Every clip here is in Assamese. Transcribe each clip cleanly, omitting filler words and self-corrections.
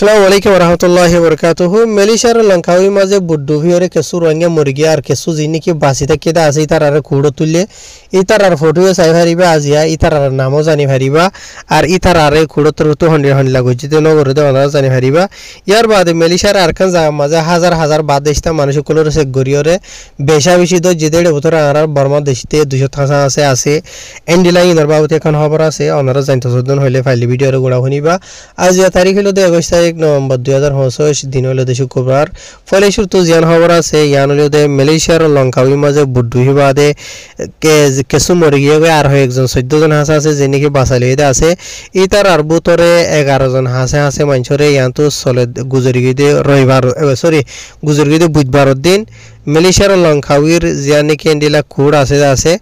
আসসালামু আলাইকুম রহমতুল্লাহি বরকাতুহু মেলিশার লঙ্কাউই মাঝে বুড্ডু ভিওরে কেসু রঙে মুরগি আর কেসু জিনিকি বাসি থাকি দা আছে ইতার আর কুড়ো তুললে ইতার আর ফটোও চাই ফারিবা আজিয়া ইতার আর নামও জানি ফারিবা আর ইতার আর কুড়ো তো হন্ডিলা গজিতে নগরে দেওয়া জানি ফারিবা ইয়ার বাদে মেলিশার আরকান যা মাঝে হাজার হাজার বাদ দেশটা মানুষ কুলোর সে গরিয়রে বেশা বেশি তো যেদের বছর আর বর্মা দেশতে 200 আছে এন্ডিলাই ইনর বাবুতে এখন খবর আছে অনারা জানতে সদন হইলে ফাইলি ভিডিওর গুড়া শুনিবা আজিয়া তারিখ হলো 22 তারিখ নভেম্বর 2026 দিন হলো শুক্রবার ফলে শুরু জিয়ান খবর আছে ইয়ান হলো মালয়েশিয়ার লঙ্কাউই মাঝে বুড্ডুহি বাদে কেসু মরে গিয়ে আর একজন 14 জন হাসা আছে যে নাকি বাঁচালিতে আছে ইতার আর বুতরে 11 জন হাসে মানুষরে ইয়ান তো চলে গুজরি গিয়ে রবিবার গুজরি গিয়ে বুধবার দিন মালয়েশিয়ার লঙ্কাউইর জিয়ান নাকি এন্ডিলা কুড় আছে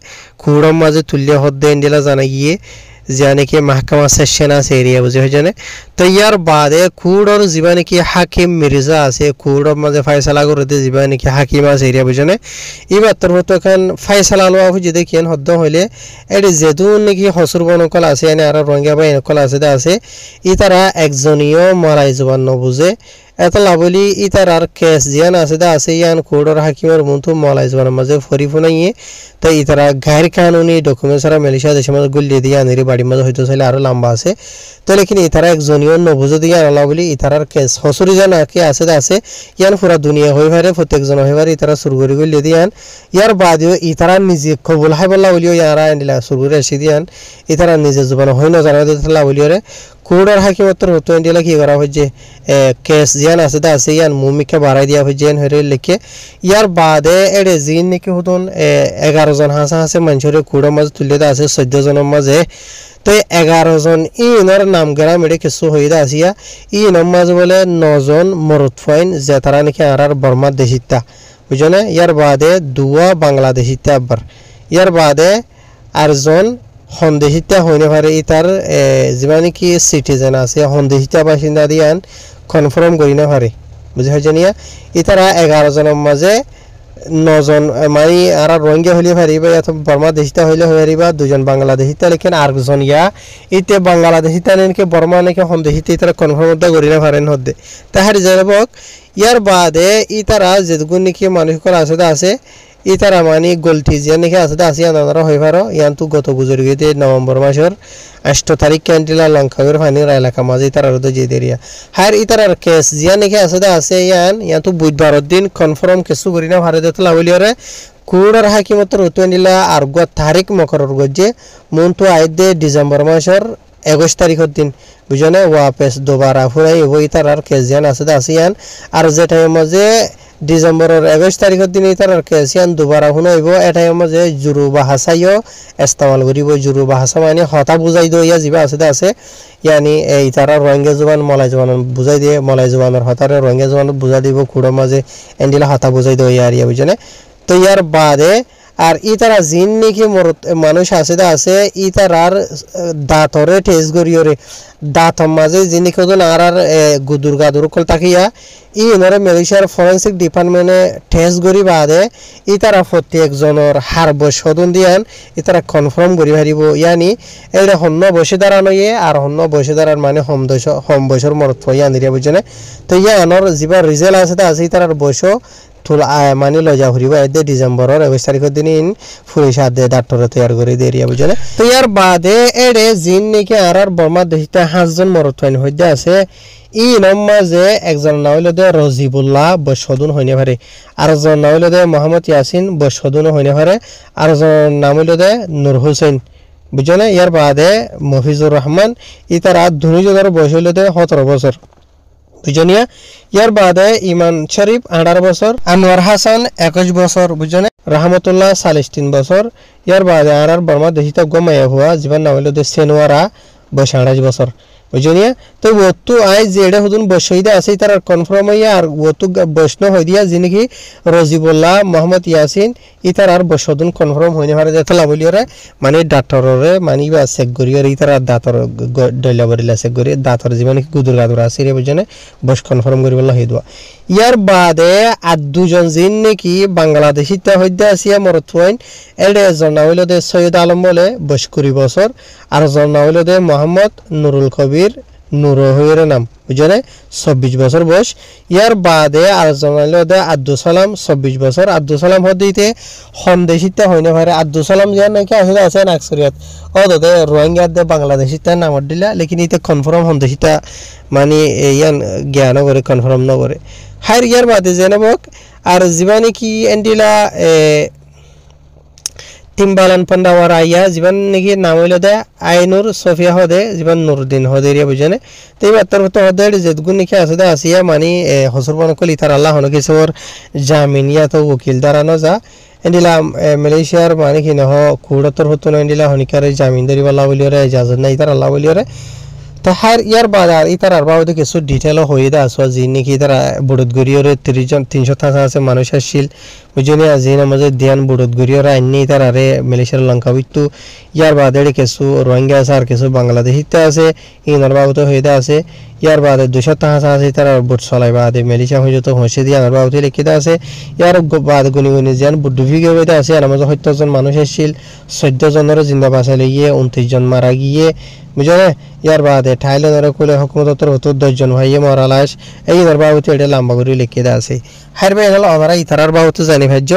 কুড়ের মাঝে তুল্য হদ্দে এন্ডিলা জানা গিয়ে जाने के महकमा सेशन से एरिया बुझे जाने तो यार बाद कूड़ और जीवाने की हाकिम मिर्जा से कूड़ मजे फैसला करते जीवाने की हाकिमा से एरिया बुझे इबार तो कान फैसला लो हुई देखिए हद्द हইলে এডি যেদুন নাকি হসুর বনকল আছে এনে আর রঙ্গা বাই নকল আছে আছে ইতারা একজনিও মারাই জবান নবুঝে এত লাভলি ইতার আর কেস জিয়ান আছে ইয়ান কোডর হাকিমের মন্তু মলাই জবানের মাঝে ফরি ফুনাইয়ে তো ইতারা গায়ের কানুনি ডকুমেন্টস আর মালয়েশিয়া দেশের মাঝে গুলিয়ে দিয়ে আনেরি বাড়ির মাঝে হয়তো চাইলে আরো লম্বা আছে তো লেকিন ইতারা একজনিও নবুঝে দিয়ে লাভলি ইতারার কেস হসুরি জানা কে আছে ইয়ান পুরা দুনিয়া হই পারে প্রত্যেকজন হই পারে ইতারা সুরগরি গুলিয়ে দিয়ান ইয়ার বাদেও ইতারা নিজে কবুল হাই বলা বলিও ইয়ারা এন্ডিলা সুরগরি এসে দিয়ান ইতারা নিজে জবান হই না জানা দিতলা বলিওরে কোডর হাকিমতর হতো এন্ডিলা কি করা হইছে কেস জিয়ান আছে ইয়ান মুমিকে বাড়াই দিয়া হইছে হরে লিখে ইয়ার বাদে এডে জিন নাকি হতন 11 জন হাসে মানুষরে কোডর মাঝে তুলে দা আছে 14 জনের মাঝে তো 11 জন ইনর নাম গরা মেডে কিছু হইদা আসিয়া ইনর মাঝে বলে 9 জন মরদ ফাইন যে তারা নাকি আর বর্মা দেশিতা বুঝনে ইয়ার বাদে দুয়া বাংলাদেশিতা আবার ইয়ার বাদে আরজন হন্দেহিতা হইনে পারে ইতার যিমানে কি সিটিজেন আছে হন্দেহিতা বাসিন্দা দিয়ান কনফার্ম করি না পারে বুঝে জানিয়া ইতারা 11 জনের মাঝে 9 জন মানে আর রোহিঙ্গা হইলে পারিবা এত বর্মা দেশিতা হইলে পারিবা দুজন বাংলাদেশিতা লেকিন আরেকজন ইয়া ইতে বাংলাদেশিতা নেকে বর্মা নেকে হন্দেহিতা ইতারা কনফার্ম করি না পারেন হদ্দে তাহার জবাব ইয়ার বাদে ইতারা যেগুন নাকি মানুষকল আছে ইতারা মানে গলতি যে নাকি আছে আনারা হই পারো ইয়ান তো গত গুজরি গিয়ে নভেম্বর মাসের 8 তারিখ ক্যান্টিলা লঙ্কাউর ফানির এলাকা মাঝে ইতারা রোদ যে দেরিয়া হার ইতারার কেস যে নাকি আছে ইয়ান তো বুধবার দিন কনফার্ম কেসু করি না ভারত দেতলা বলিওরে কুড়ার হাকিমতর হতুনিলা আর গত তারিখ মকরর গজে মন্তু আইদে ডিসেম্বর মাসের 21 তারিখের দিন বুঝনে ওয়াপস দুবারা ফুরাই ওই তারার কেস জান আছে ইয়ান আর যে টাইম মাঝে ডিসেম্বরের 21 তারিখের দিন ইতার কেসিয়ান দুবারা শুনাইব এটাই মাঝে জুরু বাহাসাইও ইস্তেমাল করিব জুরু বাহাসা মানে হতা বুঝাই দইয়া যিবা আছে ইয়ানি এই তারা রোহিঙ্গা জবান মলাই জবান বুঝাই দিয়ে মলাই জবানের হতারে রোহিঙ্গা জবান বুঝা দিব কুড়ো মাঝে এন্ডিলা হতা বুঝাই দইয়া আর ইয়া বুঝনে তো ইয়ার বাদে আর ইতারা জিন নাকি মানুষ আছে ইতারার দাঁতরে টেস্ট করিওরে দাঁতর মাঝে যিনি কজন আর গুদুর গাদুর কল তাকিয়া ইনরে মালয়েশিয়ার ফরেন্সিক ডিপার্টমেন্টে টেস্ট করি বাদে ইতারা প্রত্যেকজনের হার বসদন দিয়ান ইতারা কনফার্ম করি পারিব ইয়ানি এটা হন্য বসে দাঁড়ানোয়ে আর হন্য বসে দাঁড়ার মানে হম বয়সের মরত ইয়ানিরিয়া বুঝনে তো ইয়ানোর যিবা রিজাল্ট আছে ইতারার বয়স তুল মানে লজা ফুরিব এদে ডিসেম্বরের 21 তারিখের দিন ফুরি সাদে ডাক্তারে তৈরি করে দেরিয়া বুঝলে তো ইয়ার বাদে এডে জিন নাকি আর বর্মা দেশিতা 5 জন মরত ফাইন হইতে আছে ই নমাজে একজন নাম হইল দে রজিবুল্লাহ বসদুন হইনে পারে আরেকজন নাম হইল দে মোহাম্মদ ইয়াসিন বসদুন হইনে পারে আরেকজন নাম হইল দে নূর হোসেন বুঝলে ইয়ার বাদে মফিজুর রহমান ইতারা দুজনের বয়স হইল দে 17 বছর বুঝনিয়া ইয়ার বাদে ইমান শরীফ 18 বছর আনোয়ার হাসান 21 বছর বুঝনে রহমতুল্লাহ 43 বছর ইয়ার বাদে আর বর্মা দেশিতা গমায়া হুয়া জীবন নাম হইল দে সেনওয়ারা 28 বছর বুঝনিয়া তো ওতু আই যেডে হুদুন বসইদা আছে তার কনফার্ম হইয়া আর ওতু বৈষ্ণব হই দিয়া যিনি রজিবুল্লাহ মোহাম্মদ ইয়াসিন ইতার আর বসদুন কনফার্ম হইনে পারে যেতলা বলিরে মানে ডাক্তাররে মানি বা চেক করিয়র ইতার দাঁতর ডইলা বরিলা চেক করি দাঁতর জীবন কি গুদুর গাদুর আছে রে বুঝনে বস কনফার্ম করিবলা হইদোয়া ইয়ার বাদে আর দুজন জিন নাকি বাংলাদেশিতা হইদা আসিয়া মরত হইন এডে জনা হইল দে সৈয়দ আলম বলে 20 বছর আর জনা হইল দে মোহাম্মদ নুরুল কবির নূর হইরে নাম বুঝলে 24 বছর বয়স ইয়ার বাদে আরেকজন হইল দে আব্দুল সালাম 24 বছর আব্দুল সালাম হদিতে সন্দেশিতা হইনে পারে আব্দুল সালাম যে নাকি আসলে আছে নাকসরিয়াত ও দে রোহিঙ্গা দে বাংলাদেশিতা নাম দিলা লেকিন ইতে কনফার্ম সন্দেশিতা মানে ইয়ান জ্ঞান করে কনফার্ম ন করে হার ইয়ার বাদে জেনবক আর জীবানি কি এন্ডিলা টিম্বালান পান্ডাওয়ার আইয়া জীবন নাকি নাম হইল দে আইনুর সফিয়া হদে জীবন নুরুদ্দিন হদেরিয়া বুঝনে তো এই বার্তার মতো হদে যেগুন নাকি আছে দে আসিয়া মানে হসর বনকল ইতার আল্লাহ হন কিছুর জামিন ইয়া তো উকিল দাঁড়ানো যা এন্ডিলা মালয়েশিয়ার মানে কি নহ কুড়তর হতো না এন্ডিলা হনিকারে জামিনদারি বাল্লা বলিওরে ইজাজত নাই ইতার আল্লাহ বলিওরে তো হার ইয়ার বাজার ইতার আর বাবদে কিছু ডিটেল হয়ে দা আসো জি নাকি তারা বুড়তগড়িয়রে 30 জন 300 থাকা আছে মানুষ আসছিল বুঝনি আজি নামাজে দিয়ান বুড়তগড়িয়রে আইনি তার আরে মালয়েশিয়ার লঙ্কা বিটু ইয়ার বাদে কিছু রোহিঙ্গা আছে আর কিছু বাংলাদেশিতে আছে ইনার বাবদে হয়ে দা আছে ইয়ার বাদে 200 থাকা আছে তারা বুট চলাই বাদে মালয়েশিয়া হয়ে যত হইছে দিয়া আর বাবদে লিখি দা আছে ইয়ার বাদ গুনি গুনি জান বুডুভি গবে দা আছে নামাজে 70 জন মানুষ আসছিল 14 জনের জিন্দা বাঁচা লইয়ে 29 জন মারা গিয়ে বুঝলে ইয়ার বাদে থাইল্যান্ডের কোলে হুকুমতর হতো 10 জন ভাইয়ে মরা লাশ এই বাবুতে এটা লম্বা করে লিখে দেওয়া আছে হার ভাই হলো আমরা ইতারার বাবুতে জানি ভাজ্য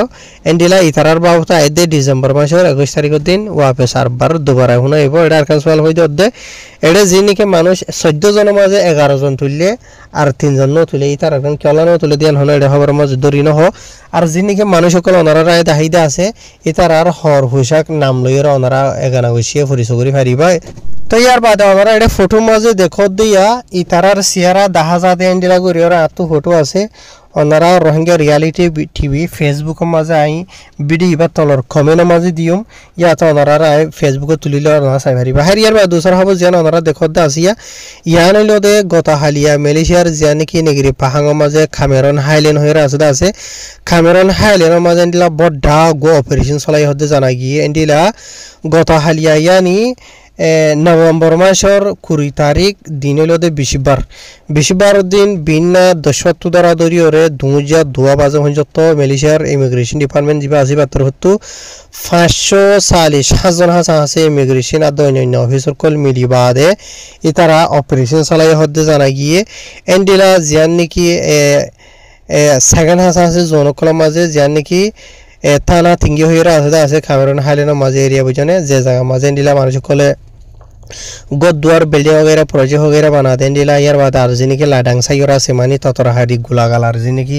এন্ডিলা ইতারার বাবুতে আইদে ডিসেম্বর মাসের 21 তারিখের দিন ওয়াপে সারবার দুবার হুনা হইব এটা আর কাজওয়াল হই দে এটা যিনিকে মানুষ 14 জনের মাঝে 11 জন তুললে আর 3 জন ন তুলে ইতার একজন কেলানো তুলে দিয়ান হলো এটা খবর মাঝে দরি নহ আর যিনিকে মানুষ সকল ওনারা রায় দাহিদা আছে ইতার আর হর হুশাক নাম লইরা ওনারা এগানা বসিয়ে পরিচয় করে পারিবা তো ইয়ার বাদে আমরা এটা ফটো মাঝে দেখো দিয়া ইতারার সিয়ারা দেখা যাতে এন্ডিলা করি ওরা এত ফটো আছে ওনারা রোহিঙ্গা রিয়ালিটি টিভি ফেসবুকের মাঝে আই ভিডিও বা তলর কমেন্টের মাঝে দিম ইয়াতে ওনারা ফেসবুকে তুলিলে ওনারা চাই পারিবা হার ইয়ার বাদে দোসর হব যেন ওনারা দেখো দে আসিয়া ইয়ান হইল দে গত হালিয়া মালয়েশিয়ার যে নাকি নেগরি পাহাঙের মাঝে খামেরন হাইল্যান্ড হয়ে আছে খামেরন হাইল্যান্ডের মাঝে এন্ডিলা বড় গো অপারেশন চলাই হতে জানা গিয়ে এন্ডিলা গত হালিয়া ইয়ানি নভেম্বর মাসের 20 তারিখ দিন হইল দে বিশবার দিন বিনা 10 দ্বারা দরিয়রে 2002 বাজে পর্যন্ত মালয়েশিয়ার ইমিগ্রেশন ডিপার্টমেন্ট যা আছে বাত্তর হতো 540 জন আছে ইমিগ্রেশন আর অন্যান্য অফিসার কল মিলি বাদে ইতারা অপারেশন চালাই হতে জানা গিয়ে এন্ডিলা জিয়ান নাকি সেকেন্ড আছে জনকলের মাঝে জিয়ান নাকি থানা থিঙ্গি হয়ে আছে খামেরন হাইল্যান্ডের মাঝে এরিয়া বুঝনে যে জায়গা মাঝে দিলা মানুষ কলে গদুয়ার বিল্ডিং वगैरह प्रोजेक्ट वगैरह बना दें दिला यार बात आर्जिनी के लाडांग साइरा से मानी ततरा हाडी गुलागाल आर्जिनी की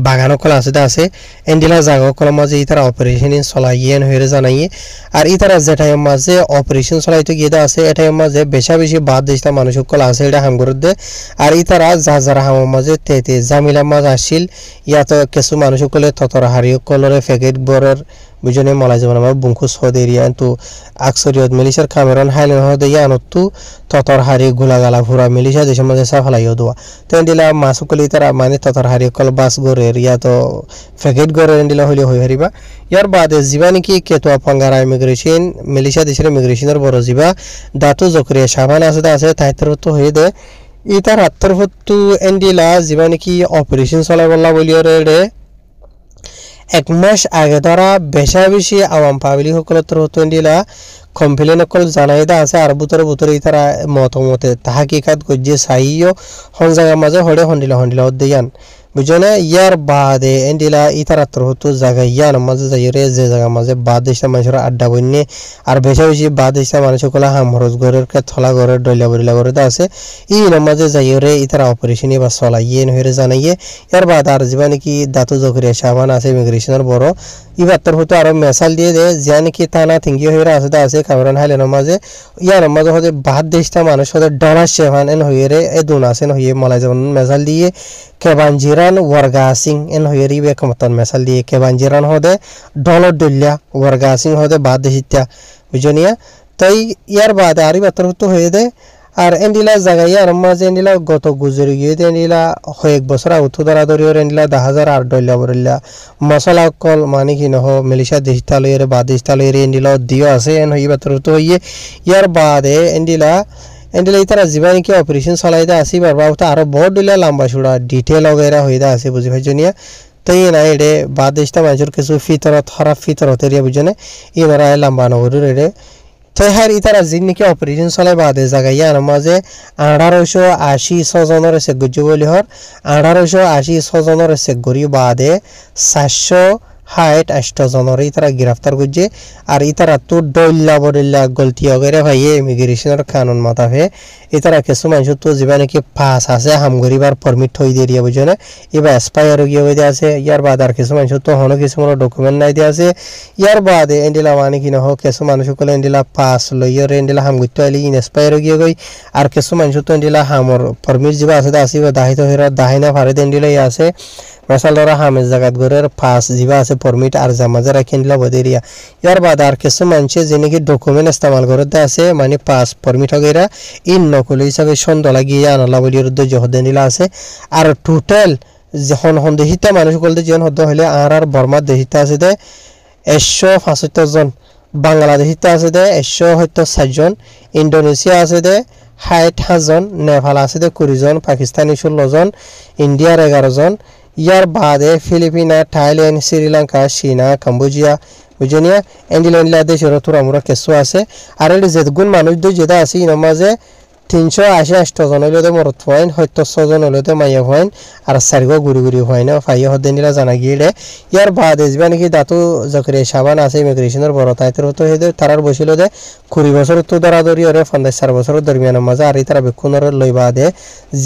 बागानो कला আছে এন্ডিলা জায়গা কলা মাঝে ইতারা অপারেশন চলাইয়েন হয়ে জানাইয়ে আর ইতারা যে টাইম মাঝে অপারেশন চলাইতে গিয়ে আছে এই টাইম মাঝে বেশি বাদ দিস্তা মানুষ কলা আছে এটা হাম করে দে আর ইতারা যারা হাম মাঝে তেতে জামিলা মাঝ আসিল ইয়াতো কিছু মানুষ কলে ততরা হারি কলরে ফেকেট বরের বুঝনে মলাই যাবেন আমার বুংখু সৌদি এরিয়া তো আকসরিয়ত মালয়েশিয়ার খামেরন হাইল্যান্ড হতে ইয়ানতো ততর হারি গুলাগালা ভুরা মালয়েশিয়া দেশের মাঝে সাফালাইও দোয়া তো এন্ডিলা মাসুকলি তারা মানে ততর হারি কল বাস গরে এরিয়া তো ফেকেট গরে এন্ডিলা হইলে হই হারিবা ইয়ার বাদে জীবানি কি কেতোয়া পাঙ্গারা ইমিগ্রেশন মালয়েশিয়া দেশের ইমিগ্রেশনের বড় জিবা দাতু জকরিয়া সাবান আছে তাইতর তো হয়ে দে ইতার হাত্তর হতো এন্ডিলা জীবানি কি অপারেশন চলাই বললা বলিওরে 1 মাস আগে ধরা বেশি আওয়াম পাবলিক সকল হতো এন্ডিলা কমপ্লেন কল জানাই দা আছে আর বুতরে তারা মতমতে তাহাকিকাত গজ্জে সাইও হন জায়গা মাঝে হড়ে হন্ডিলা দেয়ান বুঝনে ইয়ার বাদে এন্ডিলা ইতারাত্র হতো জায়গা ইয়ান মাঝে যাইরে যে জায়গা মাঝে বাদ দেশা মানুষের আড্ডা বন্যে আর বেশি বাদ দেশা মানুষ সকলে হামরজ ঘরের থলা ঘরের ডইলা বরিলা ঘরে আছে ই মাঝে যাইরে ইতারা অপারেশন বা চলাইয়ে হয়ে জানাইয়ে ইয়ার বাদ আর যা নাকি দাতু জকরিয়া সাবান আছে ইমিগ্রেশনের বড় ইবাত্তর হতো আরো মেসাল দিয়ে দে যা নাকি থানা থিঙ্গি হয়ে আছে খামেরন হাইল্যান্ডের মাঝে ইয়ার মাঝে হতে বাদ দেশটা মানুষ হতে ডলার সেভান এন হয়ে রে এ দুন আছেন হয়ে মলাই যেমন মেসাল দিয়ে কেবাঞ্জিরান ওয়ারগাসিং এন হয়ে রিবে কমতন মেসাল দিয়ে কেবাঞ্জিরান হতে ডলার ডলিয়া ওয়ারগাসিং হতে বাদ দেশিতা বুঝনিয়া তাই ইয়ার বাদে আর ইবাত্তর হতো হয়ে দে আর এন্ডিলা জায়গায় আর মাঝে এন্ডিলা গত গুজরি গিয়ে এন্ডিলা কয়েক বছর উঠু ধরা ধরিওর এন্ডিলা 10,000 ডলিয়া বরিলা মশলা কল মানে কি নহ মালয়েশিয়া দেশটা লইরে বা দেশটা লইরে এন্ডিলা দিও আছে এন হইবা তোর তো হইয়ে ইয়ার বাদে এন্ডিলা ইতারা জীবানি কি অপারেশন চলাইতে আসি বারবার আরো বড় ডলিয়া লম্বা ছুড়া ডিটেল वगैरह হইদা আছে বুঝি ভাইজনিয়া তাই না এডে বা দেশটা মানুষের কিছু ফিতরত খারাপ ফিতরত এরিয়া বুঝনে ইনারা লম্বা নগরের এডে তাই হার ইতারা জিন নাকি অপারেশন চলাই বাদে জায়গায় ইয়ার মাঝে 1880 জনের চেক গজ্জ বলি হর 1880 জনের চেক গরি বাদে 460 জনের ইতারা গ্রেফতার করছে আর ইতারা তো ডল্লা বডল্লা গলতি অগেরে ভাইয়ে ইমিগ্রেশনের কানুন মাতাফে ইতারা কিছু মানুষ তো যা নাকি পাস আছে হাম গরিবার পারমিট থই দিয়ে দিয়া বুঝে না এবার এক্সপায়ার গিয়ে হয়ে আছে ইয়ার বাদ আর কিছু মানুষ তো হনো কিছু মনে ডকুমেন্ট নাই দিয়ে আছে ইয়ার বাদে এন্ডিলা মানে কি নহ কিছু মানুষ কলে এন্ডিলা পাস লইয়র এন্ডিলা হাম গইতে আলি ইন এক্সপায়ার গিয়ে গই আর কিছু মানুষ তো এন্ডিলা হামর পারমিট যা আছে আসি দাহিত হইরা দাহিনা ফারে এন্ডিলা আছে মেসালরা হামের জায়গাত গরের পাস যা আছে পারমিট আর জামাজা রাখেন দিলা বদেরিয়া ইয়ার বাদ আর কিছু মানুষ যে নাকি ডকুমেন্ট ইস্তেমাল করতে আছে মানে পাস পারমিট হগেরা ইন নকল হিসাবে সন্দেহ লাগিয়ে আনালা বলি জহদে নিলা আছে আর টোটাল যখন দেহিতা মানুষ বলতে যেন হদ হলে আর বর্মার দেহিতা আছে দে 175 জন বাংলাদেশিতে আছে দে 174 জন ইন্দোনেশিয়া আছে দে 60 জন নেপাল আছে দে 20 জন পাকিস্তানি 16 জন ইন্ডিয়ার 11 জন ইয়ার বাদে ফিলিপিনা থাইল্যান্ড শ্রীলঙ্কা চীনা কম্বোডিয়া বুঝনিয়া এন্ডিলা দেশের তোরামুরা কেসু আছে আর এই যেগুন মানুষ দুই যেটা আছে ইন মাঝে 388 জন হইলে মরত হইন 76 জন হইলে মাইয়া হইন আর সারিগো গুড়ি গুড়ি হইন ফাইয়া হদে নিলা জানা গিয়ে ইয়ার বাদে যা নাকি দাতু জকরে সাবান আছে ইমিগ্রেশনের বড় তাইতের তো হেদে তারার বসিল দে 20 বছর তো দরাদরি ওরে 4 বছর দরমিয়ান মাঝে আর তারা বেকুনর লই বাদে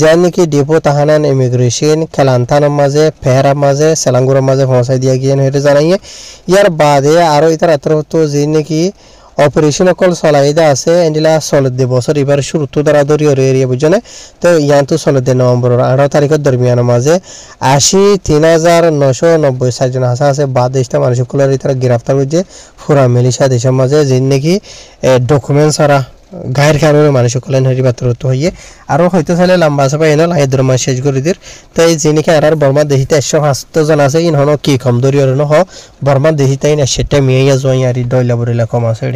যা নাকি ডিপো তাহানান ইমিগ্রেশন খেলান্তান মাঝে ফেরা মাঝে সেলাঙ্গুর মাঝে পৌঁছাই দিয়া গিয়ে হইতে জানাইয়ে ইয়ার বাদে আরো ইতার তো যে নাকি অপারেশন অকল চলাইদা আছে এন্ডিলা চলত দে বছর এবার শুরু তো দরাদরি এরিয়া বুঝনে তো ইয়ান তো চলত দে নভেম্বরের 18 তারিখের দরমিয়ান মাঝে 83,990 জন আছে বাদ দেশটা মানুষ কলার তারা গ্রেফতার করছে পুরা মেলিশা দেশের মাঝে যে নাকি ডকুমেন্টস সারা গায়ের কারণে মানুষ কলেন হরি পাত্র তো হইয়ে আরো হয়তো চাইলে লম্বা আছে পাই না লাগে দরমা শেষ করে দির তাই যে নাকি আর বর্মা দেহিতে 175 জন আছে ইন হনো কি কম দরিয়র ন হ বর্মা দেহিতে ইন সেটা মিয়া জয় আর ডয়লা বরিলা কম আছে